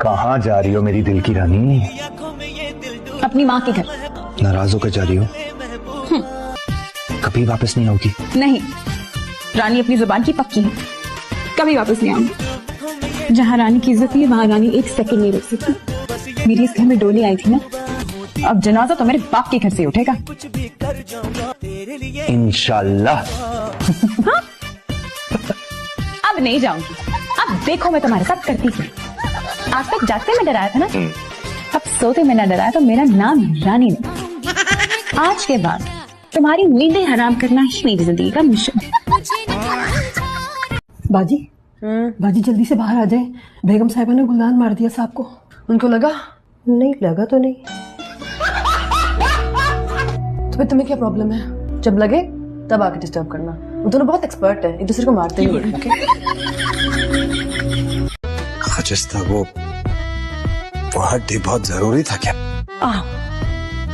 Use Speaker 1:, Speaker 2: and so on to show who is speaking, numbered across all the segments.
Speaker 1: कहाँ जा रही हो मेरी दिल की रानी?
Speaker 2: अपनी माँ के घर।
Speaker 1: नाराज होकर जा रही हो? कभी वापस नहीं होगी?
Speaker 2: नहीं, रानी अपनी जुबान की पक्की है, कभी वापस नहीं आऊंगी। जहाँ रानी की इज्जत है वहाँ रानी एक सेकंड नहीं रुक सकती। मेरी इस घर में डोली आई थी ना, अब जनाजा तो मेरे बाप के घर से उठेगा।
Speaker 1: इंशाल्लाह।
Speaker 2: हाँ? अब नहीं जाऊंगी। अब देखो मैं तुम्हारे साथ करती थी। आज तक जागते में डराया था ना, अब सोते में न डराया तो मेरा नाम रानी नहीं। आज के बाद तुम्हारी नींदें हराम करना ही मेरी जिंदगी का मिशन है।
Speaker 3: बाजी, बाजी जल्दी से बाहर आ जाए। बेगम साहिबा ने गुलदान मार दिया साहब को। उनको लगा? नहीं लगा तो नहीं। तो फिर तुम्हें क्या प्रॉब्लम है? जब लगे तब आके डिस्टर्ब करना। वो दोनों बहुत एक्सपर्ट है, एक दूसरे को मारते हैं।
Speaker 1: खाजिस्ता, वो हड्डी बहुत जरूरी था क्या?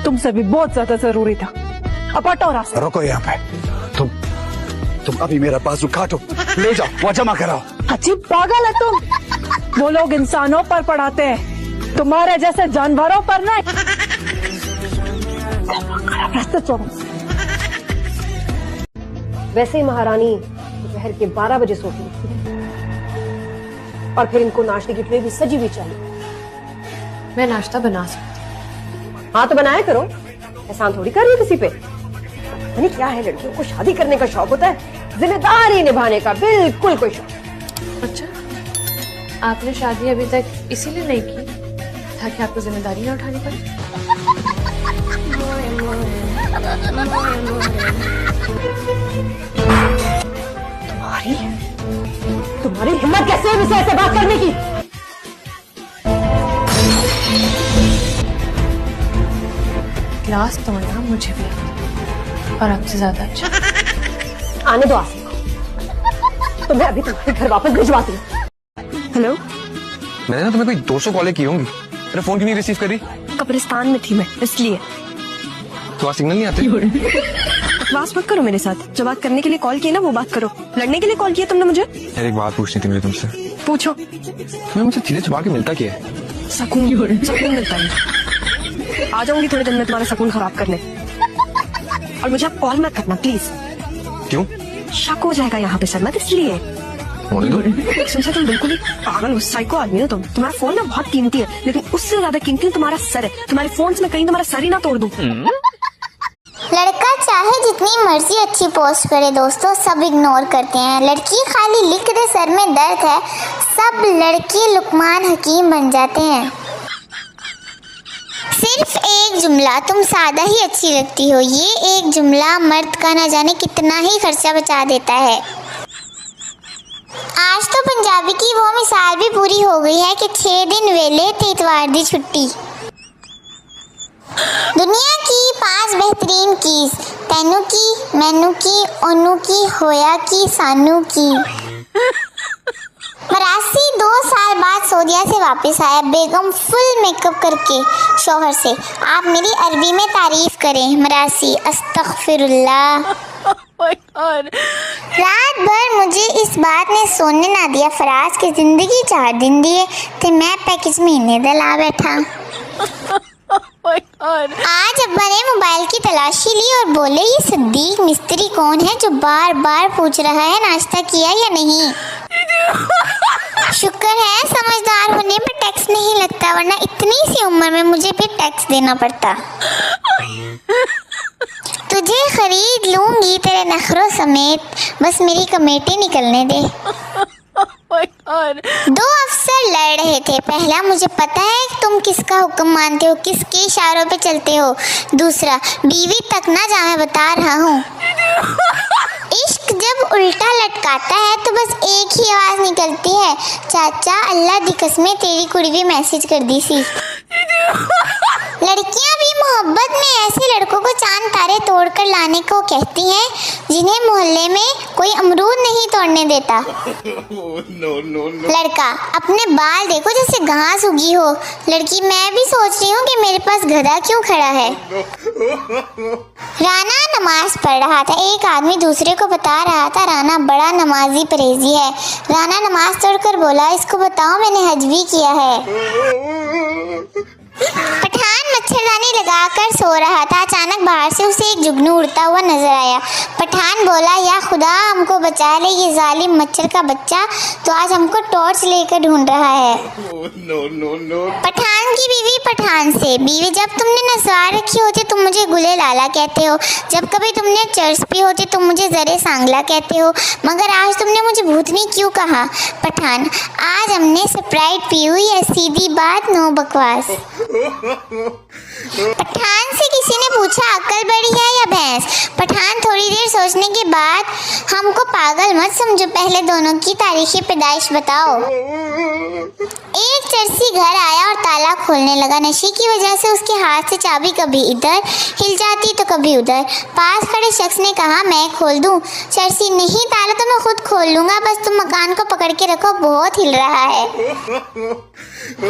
Speaker 3: तुमसे भी बहुत ज्यादा जरूरी था। अब हटो रास्ते।
Speaker 1: रुको यहाँ पे। तुम अभी मेरा बाजू काटो, ले जाओ, वो जमा कराओ।
Speaker 3: अजीब पागल है तुम। वो लोग इंसानों पर पढ़ाते हैं, तुम्हारे जैसे जानवरों पर नहीं। रास्ते छोड़ो। वैसे ही महारानी दोपहर के 12 बजे सोती है और फिर इनको नाश्ते की प्लेट भी सजी हुई चाहिए। मैं नाश्ता बना सकती। हाँ तो बनाया करो, एहसान थोड़ी कर रही है किसी पे। यानी क्या है, लड़कियों को शादी करने का शौक होता है, जिम्मेदारी निभाने का बिल्कुल कोई शौक।
Speaker 4: अच्छा, आपने शादी अभी तक इसीलिए नहीं की ताकि आपको जिम्मेदारी ना उठानी पड़े?
Speaker 3: तुम्हारी हिम्मत कैसे है मुझसे ऐसे बात करने की?
Speaker 4: क्लास तोड़ना मुझे भी आता और आपसे ज्यादा अच्छा।
Speaker 3: आने दो आसिफ को, तो मैं अभी तुम्हारे घर वापस भिजवाती हूँ। हेलो,
Speaker 5: मैंने ना तुम्हें कोई 200 कॉलें की होंगी, मेरा फोन क्यों नहीं रिसीव करी?
Speaker 3: कब्रिस्तान में थी मैं, इसलिए।
Speaker 5: तो सिग्नल नहीं आते?
Speaker 3: बकवास मत करो मेरे साथ। जो बात करने के लिए कॉल किया ना वो बात करो। लड़ने के लिए कॉल किया तुमने मुझे?
Speaker 5: यार एक बात पूछनी थी मुझे तुमसे।
Speaker 3: पूछो।
Speaker 5: तुम्हें मुझसे चीजें छुपा के मिलता क्या है?
Speaker 3: सकून, सकून मिलता है। आ जाऊंगी थोड़े दिन में तुम्हारा सकून खराब करने। और मुझे आप कॉल मत करना प्लीज।
Speaker 5: क्यों?
Speaker 3: शक हो जाएगा यहाँ पे सर, मत इसलिए।
Speaker 5: होने दो।
Speaker 3: सुनसे तुम बिल्कुल ही पागल हो, साइको आदमी हो तुम। तुम्हारा फोन ना बहुत कीमती है, लेकिन उससे ज्यादा कीमती तुम्हारा सर है। तुम्हारे फोन से मैं कहीं तुम्हारा सर ही ना तोड़ दूं।
Speaker 6: लड़का चाहे जितनी मर्जी अच्छी पोस्ट करे दोस्तों, सब इग्नोर करते हैं। लड़की खाली लिख दे सर में दर्द है, सब लड़के लुकमान हकीम बन जाते हैं। सिर्फ एक जुमला, तुम सादा ही अच्छी लगती हो, ये एक जुमला मर्द का ना जाने कितना ही खर्चा बचा देता है। आज तो पंजाबी की वो मिसाल भी पूरी हो गई है कि 6 दिन वेले ते इतवार दी छुट्टी। दुनिया की 5 बेहतरीन कीज, तैनू की, मैनू की, ओनू की, होया की, सानू की। मरासी 2 साल बाद सऊदीया से वापस आया, बेगम फुल मेकअप करके शौहर से। आप मेरी अरबी में तारीफ करें। मरासी, अस्तगफिरुल्लाह। रात भर मुझे इस बात ने सोने ना दिया, फराज की जिंदगी 4 दिन दिए थे, मैं पैकेज महीने दला बैठा। आज अब्बा ने मोबाइल की तलाशी ली और बोले, ये सिद्दीक मिस्त्री कौन है जो बार बार पूछ रहा है नाश्ता किया या नहीं। शुक्र है समझदार होने पर टैक्स नहीं लगता, वरना इतनी सी उम्र में मुझे भी टैक्स देना पड़ता। तुझे खरीद लूंगी तेरे नखरों समेत, बस मेरी कमेटी निकलने दे। 2 अफसर लड़ रहे थे। पहला, मुझे पता है कि तुम किसका हुक्म मानते हो, किसके इशारों पे चलते हो। दूसरा, बीवी तक ना जा मैं बता रहा हूँ। इश्क जब उल्टा लटकाता है तो बस एक ही आवाज निकलती है, चाचा अल्लाह दी कसमें तेरी कुड़ी भी मैसेज कर दी सी। लड़कियां भी मोहब्बत में ऐसे लड़कों को चांद तारे तोड़कर लाने को कहती हैं जिन्हें मोहल्ले में कोई अमरूद नहीं तोड़ने देता। लड़का, अपने बाल देखो जैसे घास उगी हो। लड़की मैं भी सोच रही हूँ कि मेरे पास गधा क्यों खड़ा है। राना नमाज पढ़ रहा था। एक आदमी दूसरे को बता रहा था राना बड़ा नमाजी परहेजी है। राना नमाज तोड़कर बोला, इसको बताओ मैंने हज भी किया है। पठान मच्छरदानी लगाकर सो रहा था। अचानक बाहर से उसे एक जुगनू उड़ता हुआ नजर आया। पठान बोला, या खुदा हमको बचा ले, ये जालिम मच्छर का बच्चा तो आज हमको टॉर्च लेकर ढूंढ रहा है। पठान की बीवी पठान से, बीवी जब तुमने नस्वार रखी होती तुम मुझे गुले लाला कहते हो, जब कभी तुमने चर्च पी होती तुम मुझे जरे सांगला कहते हो, मगर आज तुमने मुझे भूतनी क्यों कहा। पठान, आज हमने स्प्राइट पी हुई है, सीधी बात, नो बकवास। पठान से किसी ने पूछा, अक्ल बड़ी है या भैंस। पठान थोड़ी देर सोचने के बाद, हमको पागल मत समझो, पहले दोनों की तारीखी पैदाइश बताओ। एक चरसी घर आया और ताला खोलने लगा। नशे की वजह से उसके हाथ से चाबी कभी इधर हिल जाती तो कभी उधर। पास खड़े शख्स ने कहा, मैं खोल दूं। चरसी, नहीं, ताला तो मैं खुद खोल लूंगा, बस तुम मकान को पकड़ के रखो, बहुत हिल रहा है।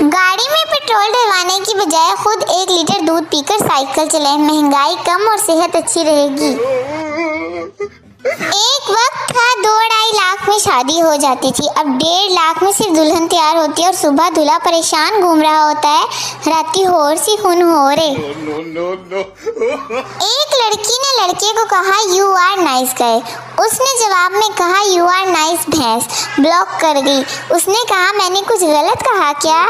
Speaker 6: गाड़ी में पेट्रोल डलवाने की बजाय खुद 1 लीटर दूध पीकर साइकिल चलाएं, महंगाई कम और सेहत अच्छी रहेगी। एक वक्त था 2-2.5 लाख में शादी हो जाती थी, अब 1.5 लाख में सिर्फ दुल्हन तैयार होती है और सुबह दूल्हा परेशान घूम रहा होता है, राती होर सी खून हो रे। एक लड़की ने लड़के को कहा, यू आर नाइस गाय। उसने जवाब में कहा, यू आर नाइस भैंस। ब्लॉक कर गई। उसने कहा, मैंने कुछ गलत कहा क्या।